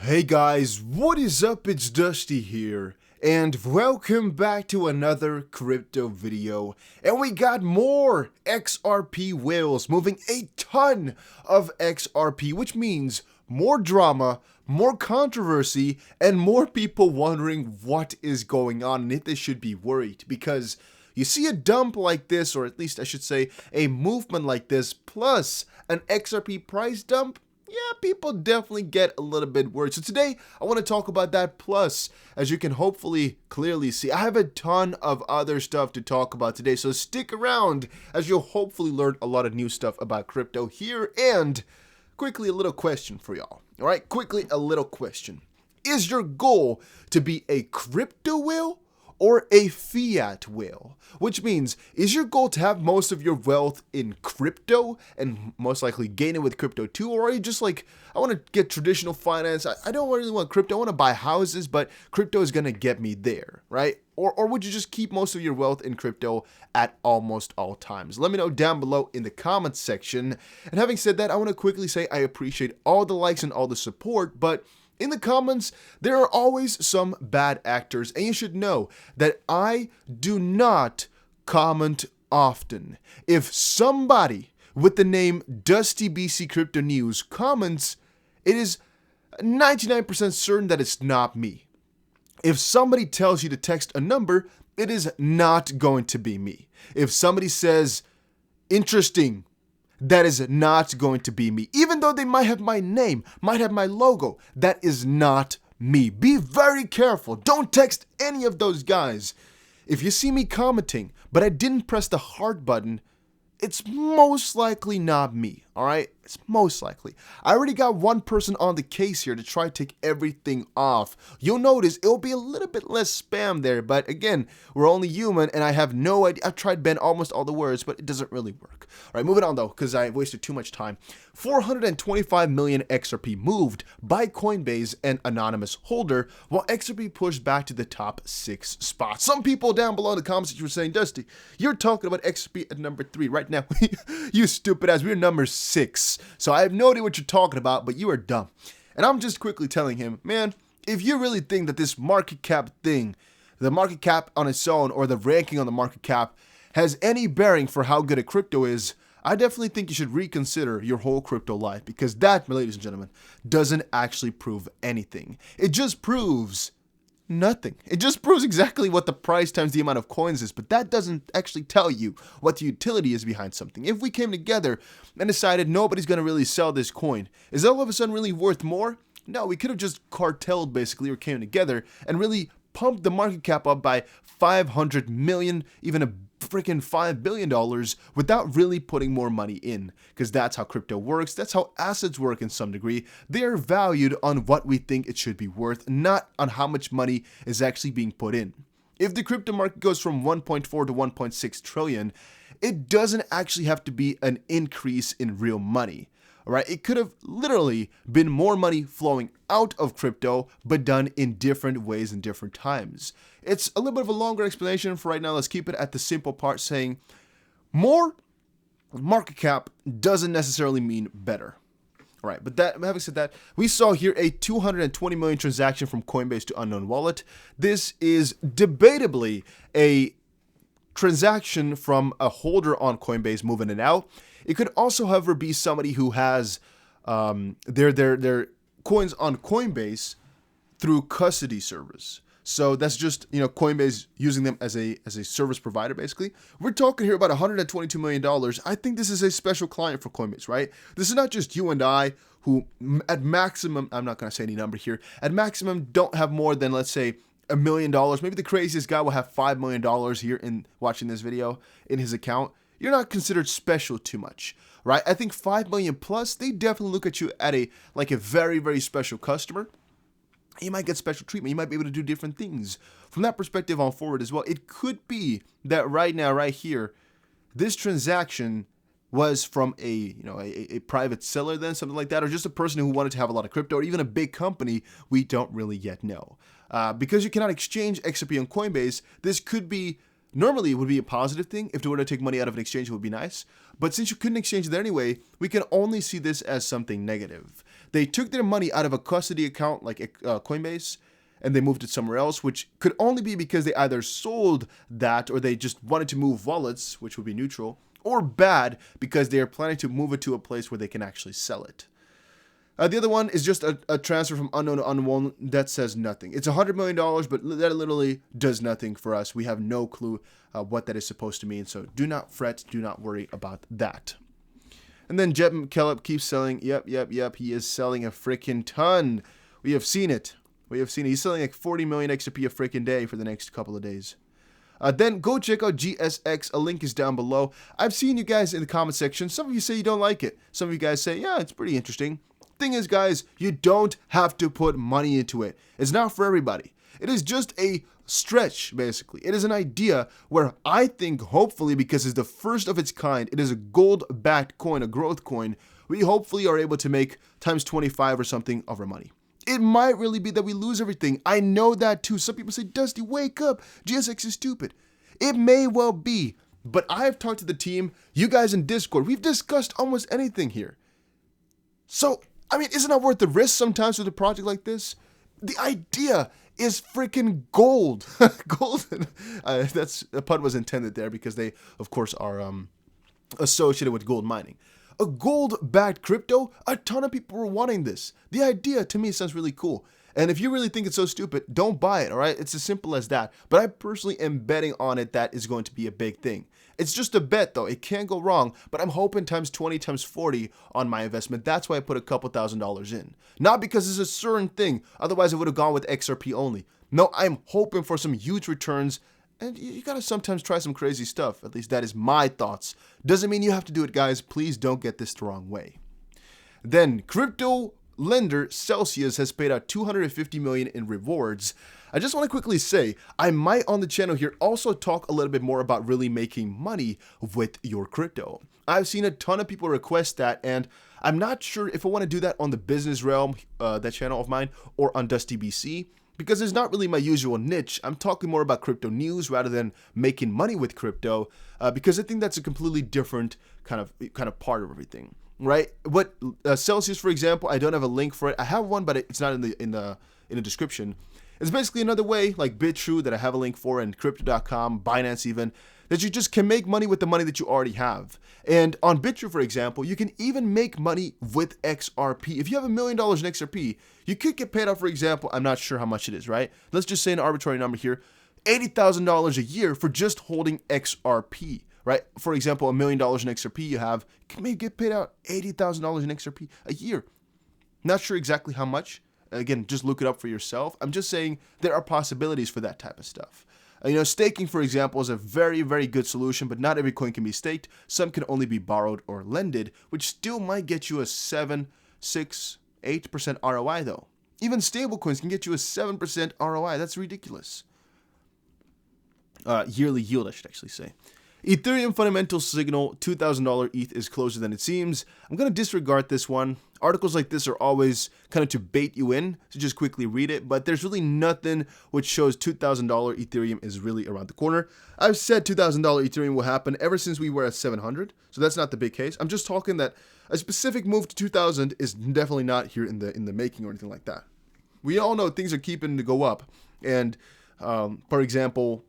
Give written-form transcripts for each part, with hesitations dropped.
Hey guys, what is up? It's Dusty here, and welcome back to another crypto video. And we got more XRP whales moving a ton of XRP, which means more drama, more controversy, and more people wondering what is going on and if they should be worried. Because you see a dump like this, or at least I should say a movement like this, plus an XRP price dump, yeah, people definitely get a little bit worried. So today, I want to talk about that. Plus, as you can hopefully clearly see, I have a ton of other stuff to talk about today. So stick around as you'll hopefully learn a lot of new stuff about crypto here. And quickly, a little question for y'all. All right, quickly, a little question. Is your goal to be a crypto whale or a fiat whale? Which means, is your goal to have most of your wealth in crypto and most likely gain it with crypto too? Or are you just like, I want to get traditional finance, I don't really want crypto, I want to buy houses, but crypto is going to get me there, right? Or would you just keep most of your wealth in crypto at almost all times? Let me know down below in the comments section. And having said that, I want to quickly say I appreciate all the likes and all the support, but in the comments, there are always some bad actors, and you should know that I do not comment often. If somebody with the name Dusty BC Crypto News comments, it is 99% certain that it's not me. If somebody tells you to text a number, it is not going to be me. If somebody says, interesting, that is not going to be me. Even though they might have my name, might have my logo, that is not me. Be very careful. Don't text any of those guys. If you see me commenting, but I didn't press the heart button, it's most likely not me, all right? It's most likely. I already got one person on the case here to try to take everything off. You'll notice it'll be a little bit less spam there, but again, we're only human and I have no idea. I've tried ban almost all the words, but it doesn't really work. All right, moving on though, because I wasted too much time. 425 million XRP moved by Coinbase and anonymous holder, while XRP pushed back to the top 6 spots. Some people down below in the comments were saying, Dusty, you're talking about XRP at number 3 right now. You stupid ass, we're number 6. So I have no idea what you're talking about, but you are dumb. And I'm just quickly telling him, man, if you really think that this market cap thing, the market cap on its own or the ranking on the market cap has any bearing for how good a crypto is, I definitely think you should reconsider your whole crypto life, because that, my ladies and gentlemen, doesn't actually prove anything. It just proves nothing. It just proves exactly what the price times the amount of coins is, but that doesn't actually tell you what the utility is behind something. If we came together and decided nobody's going to really sell this coin, is it all of a sudden really worth more? No, we could have just cartelled basically, or came together and really pumped the market cap up by 500 million, even a freaking $5 billion without really putting more money in, because that's how crypto works. That's how assets work in some degree. They are valued on what we think it should be worth, not on how much money is actually being put in. If the crypto market goes from 1.4 to 1.6 trillion, it doesn't actually have to be an increase in real money. All right, it could have literally been more money flowing out of crypto, but done in different ways and different times. It's a little bit of a longer explanation for right now. Let's keep it at the simple part, saying more market cap doesn't necessarily mean better. All right, but that, having said that, we saw here a 220 million transaction from Coinbase to unknown wallet. This is debatably a transaction from a holder on Coinbase moving it out. It could also, however, be somebody who has their coins on Coinbase through custody service. So that's just, Coinbase using them as a service provider, basically. We're talking here about $122 million. I think this is a special client for Coinbase, right? This is not just you and I who at maximum, I'm not going to say any number here, at maximum don't have more than, let's say, $1 million. Maybe the craziest guy will have $5 million here in watching this video in his account. You're not considered special too much, right? I think 5 million plus, they definitely look at you at a very, very special customer. You might get special treatment. You might be able to do different things. From that perspective on forward as well, it could be that right now, right here, this transaction was from a private seller then, something like that, or just a person who wanted to have a lot of crypto, or even a big company we don't really yet know. Because you cannot exchange XRP on Coinbase, this could be Normally, it would be a positive thing. If they were to take money out of an exchange, it would be nice. But since you couldn't exchange it anyway, we can only see this as something negative. They took their money out of a custody account like Coinbase, and they moved it somewhere else, which could only be because they either sold that or they just wanted to move wallets, which would be neutral, or bad because they are planning to move it to a place where they can actually sell it. The other one is just a transfer from unknown to unknown that says nothing. It's $100 million, but that literally does nothing for us. We have no clue what that is supposed to mean, so do not fret, do not worry about that. And then Jeb McKellop keeps selling. Yep. He is selling a freaking ton. We have seen it. He's selling like 40 million XRP a freaking day for the next couple of days. Then go check out GSX. A link is down below. I've seen you guys in the comment section. Some of you say you don't like it. Some of you guys say, yeah, it's pretty interesting. Thing is, guys, you don't have to put money into it. It's not for everybody. It is just a stretch, basically. It is an idea where I think, hopefully, because it's the first of its kind, it is a gold-backed coin, a growth coin, we hopefully are able to make times 25 or something of our money. It might really be that we lose everything. I know that too. Some people say, Dusty, wake up. GSX is stupid. It may well be, but I've talked to the team, you guys in Discord. We've discussed almost anything here. So, I mean, isn't that worth the risk sometimes with a project like this? The idea is freaking gold. Gold. The pun was intended there because they, of course, are associated with gold mining. A gold-backed crypto, a ton of people were wanting this. The idea, to me, sounds really cool. And if you really think it's so stupid, don't buy it, all right? It's as simple as that. But I personally am betting on it that is going to be a big thing. It's just a bet, though. It can't go wrong, but I'm hoping times 20, times 40 on my investment. That's why I put a couple $1,000s in. Not because it's a certain thing. Otherwise, I would have gone with XRP only. No, I'm hoping for some huge returns. And you gotta sometimes try some crazy stuff. At least that is my thoughts. Doesn't mean you have to do it, guys. Please don't get this the wrong way. Then, crypto lender Celsius has paid out $250 million in rewards. I just want to quickly say, I might on the channel here also talk a little bit more about really making money with your crypto. I've seen a ton of people request that, and I'm not sure if I want to do that on the business realm, that channel of mine, or on Dusty BC. Because it's not really my usual niche. I'm talking more about crypto news rather than making money with crypto, because I think that's a completely different kind of part of everything, right? What Celsius, for example, I don't have a link for it. I have one, but it's not in the description. It's basically another way, like bitrue, that I have a link for, and crypto.com, Binance even, that you just can make money with the money that you already have. And on bitrue, for example, you can even make money with XRP. If you have $1 million in XRP, you could get paid out, for example, I'm not sure how much it is, right? Let's just say an arbitrary number here, $80,000 a year for just holding XRP, right? For example, $1 million in XRP you have, you can maybe get paid out $80,000 in XRP a year. Not sure exactly how much. Again, just look it up for yourself. I'm just saying there are possibilities for that type of stuff. Staking, for example, is a very, very good solution, but not every coin can be staked. Some can only be borrowed or lended, which still might get you a 7, 6, 8% ROI, though. Even stablecoins can get you a 7% ROI. That's ridiculous. Yearly yield, I should actually say. Ethereum fundamental signal, $2,000 ETH is closer than it seems. I'm going to disregard this one. Articles like this are always kind of to bait you in, so just quickly read it. But there's really nothing which shows $2,000 Ethereum is really around the corner. I've said $2,000 Ethereum will happen ever since we were at 700, so that's not the big case. I'm just talking that a specific move to 2,000 is definitely not here in the making or anything like that. We all know things are keeping to go up, and for example,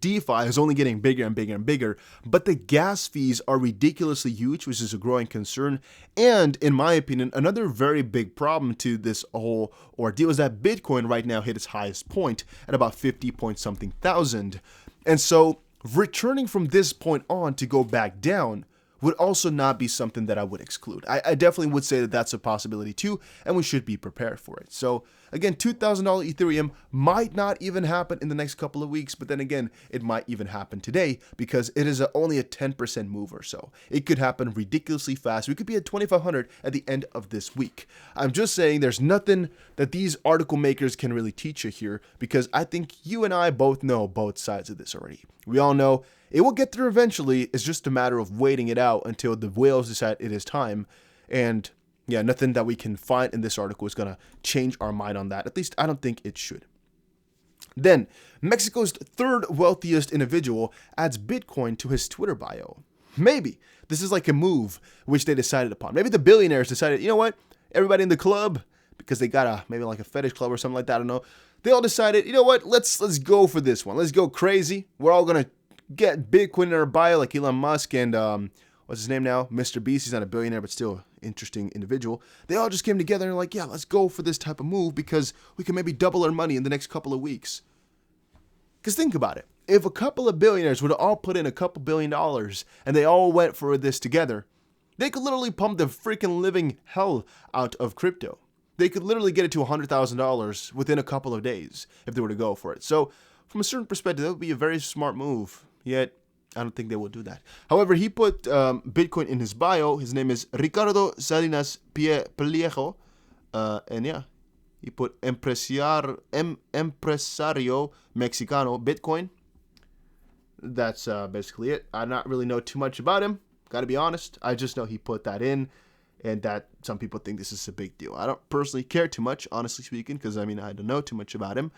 DeFi is only getting bigger and bigger and bigger, but the gas fees are ridiculously huge, which is a growing concern. And in my opinion, another very big problem to this whole ordeal is that Bitcoin right now hit its highest point at about 50 point something thousand. And so returning from this point on to go back down would also not be something that I would exclude. I definitely would say that that's a possibility too, and we should be prepared for it. So again, $2,000 Ethereum might not even happen in the next couple of weeks, but then again, it might even happen today because it is only a 10% move or so. It could happen ridiculously fast. We could be at 2,500 at the end of this week. I'm just saying there's nothing that these article makers can really teach you here, because I think you and I both know both sides of this already. We all know it will get there eventually. It's just a matter of waiting it out until the whales decide it is time. And yeah, nothing that we can find in this article is going to change our mind on that. At least I don't think it should. Then, Mexico's third wealthiest individual adds Bitcoin to his Twitter bio. Maybe this is like a move which they decided upon. Maybe the billionaires decided, you know what? everybody in the club, because they got maybe like a fetish club or something like that, I don't know. They all decided, you know what, let's go for this one. Let's go crazy. We're all gonna get Bitcoin in our bio like Elon Musk and what's his name now? Mr. Beast. He's not a billionaire, but still an interesting individual. They all just came together and like, yeah, let's go for this type of move because we can maybe double our money in the next couple of weeks. Because think about it. If a couple of billionaires would have all put in a couple $1 billion and they all went for this together, they could literally pump the freaking living hell out of crypto. They could literally get it to $100,000 within a couple of days if they were to go for it. So from a certain perspective, that would be a very smart move. Yet, I don't think they will do that. However, he put Bitcoin in his bio. His name is Ricardo Salinas Pellejo. And yeah, he put empresario mexicano Bitcoin. That's basically it. I don't really know too much about him. Gotta be honest. I just know he put that in. And that some people think this is a big deal. I don't personally care too much, honestly speaking, because I mean, I don't know too much about him.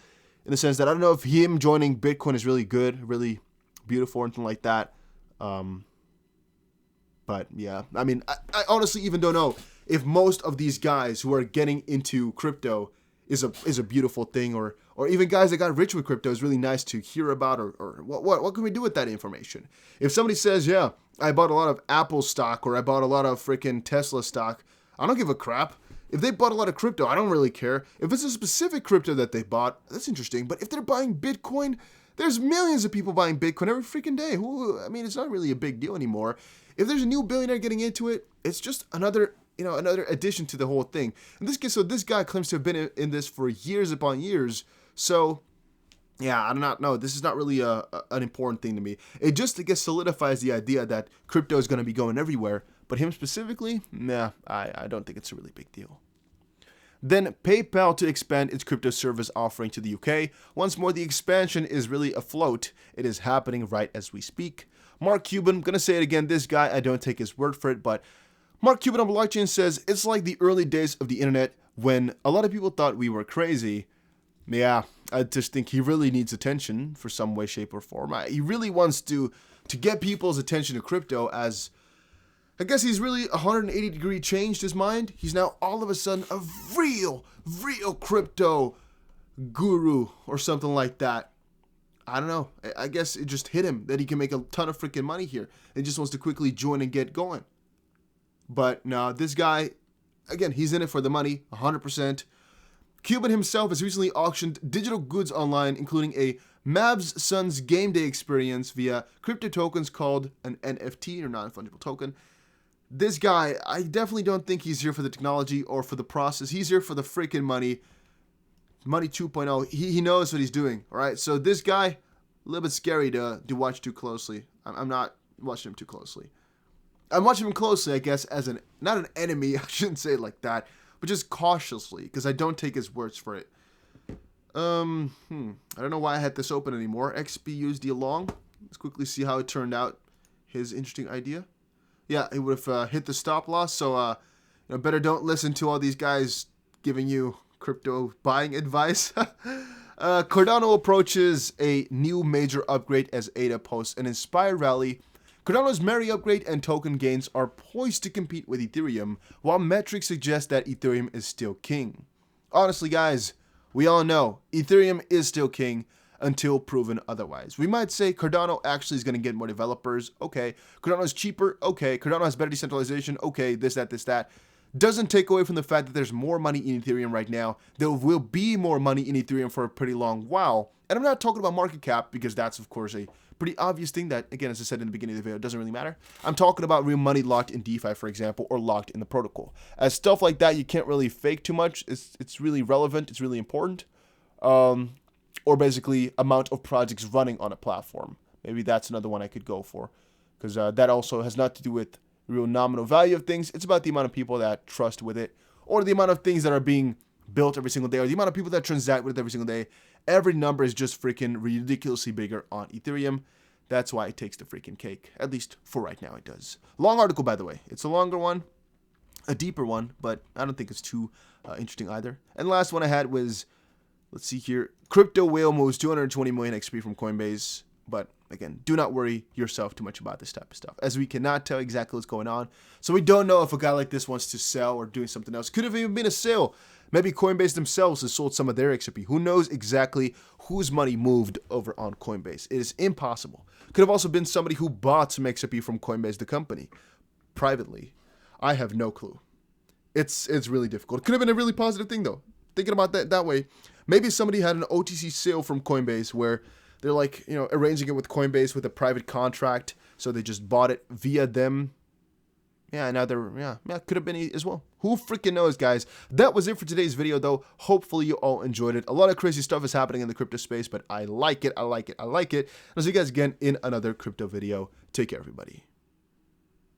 In the sense that I don't know if him joining Bitcoin is really good, really beautiful, or anything like that. But yeah, I mean, I honestly even don't know if most of these guys who are getting into crypto is a beautiful thing, or even guys that got rich with crypto is really nice to hear about, or what can we do with that information? If somebody says, yeah, I bought a lot of Apple stock, or I bought a lot of freaking Tesla stock, I don't give a crap. If they bought a lot of crypto, I don't really care. If it's a specific crypto that they bought, that's interesting. But if they're buying Bitcoin, there's millions of people buying Bitcoin every freaking day. I mean, it's not really a big deal anymore. If there's a new billionaire getting into it, it's just another addition to the whole thing. In this case, so this guy claims to have been in this for years upon years. So, yeah, I do not know. This is not really an important thing to me. It just, I guess, solidifies the idea that crypto is going to be going everywhere. But him specifically, nah, I don't think it's a really big deal. Then PayPal to expand its crypto service offering to the UK. Once more, the expansion is really afloat. It is happening right as we speak. Mark Cuban, I'm going to say it again, this guy, I don't take his word for it, but Mark Cuban on blockchain says it's like the early days of the internet when a lot of people thought we were crazy. Yeah, I just think he really needs attention for some way, shape, or form. He really wants to get people's attention to crypto, as I guess he's really 180-degree changed his mind. He's now all of a sudden a real crypto guru or something like that. I don't know. I guess it just hit him that he can make a ton of freaking money here. He just wants to quickly join and get going. But no, this guy, again, he's in it for the money, 100%. Cuban himself has recently auctioned digital goods online, including a Mavs Suns game day experience via crypto tokens called an NFT, or non-fungible token. This guy, I definitely don't think he's here for the technology or for the process. He's here for the freaking money. Money 2.0. He knows what he's doing, all right? So this guy, a little bit scary to watch too closely. I'm not watching him too closely. I'm watching him closely, I guess, as not an enemy. I shouldn't say it like that, but just cautiously, because I don't take his words for it. I don't know why I had this open anymore. XBUSD long. Let's quickly see how it turned out. His interesting idea. Yeah, he would have hit the stop loss. So, better don't listen to all these guys giving you crypto buying advice. Cardano approaches a new major upgrade as ADA posts an inspired rally. Cardano's merry upgrade and token gains are poised to compete with Ethereum, while metrics suggest that Ethereum is still king. Honestly, guys, we all know Ethereum is still king until proven otherwise. We might say Cardano actually is going to get more developers. Okay. Cardano is cheaper. Okay. Cardano has better decentralization. Okay. This, that. Doesn't take away from the fact that there's more money in Ethereum right now. There will be more money in Ethereum for a pretty long while. And I'm not talking about market cap, because that's, of course, a pretty obvious thing that, again, as I said in the beginning of the video, doesn't really matter. I'm talking about real money locked in DeFi, for example, or locked in the protocol. As stuff like that, you can't really fake too much. It's really relevant. It's really important. Or basically amount of projects running on a platform. Maybe that's another one I could go for, because that also has not to do with real nominal value of things. It's about the amount of people that trust with it, or the amount of things that are being built every single day, or the amount of people that transact with it every single day. Every number is just freaking ridiculously bigger on Ethereum. That's why it takes the freaking cake. At least for right now, it does. Long article, by the way. It's a longer one, a deeper one, but I don't think it's too interesting either. And the last one I had was, let's see here, crypto whale moves 220 million XP from Coinbase. But again, do not worry yourself too much about this type of stuff, as we cannot tell exactly what's going on. So we don't know if a guy like this wants to sell or doing something else. Could have even been a sale. Maybe Coinbase themselves has sold some of their XRP. Who knows exactly whose money moved over on Coinbase? It is impossible. Could have also been somebody who bought some XRP from Coinbase, the company, privately. I have no clue. It's really difficult. It could have been a really positive thing, though. Thinking about that way, maybe somebody had an OTC sale from Coinbase where they're like, arranging it with Coinbase with a private contract, so they just bought it via them. Yeah, could have been as well. Who freaking knows, guys? That was it for today's video, though. Hopefully you all enjoyed it. A lot of crazy stuff is happening in the crypto space, but I like it. I'll see you guys again in another crypto video. Take care, everybody.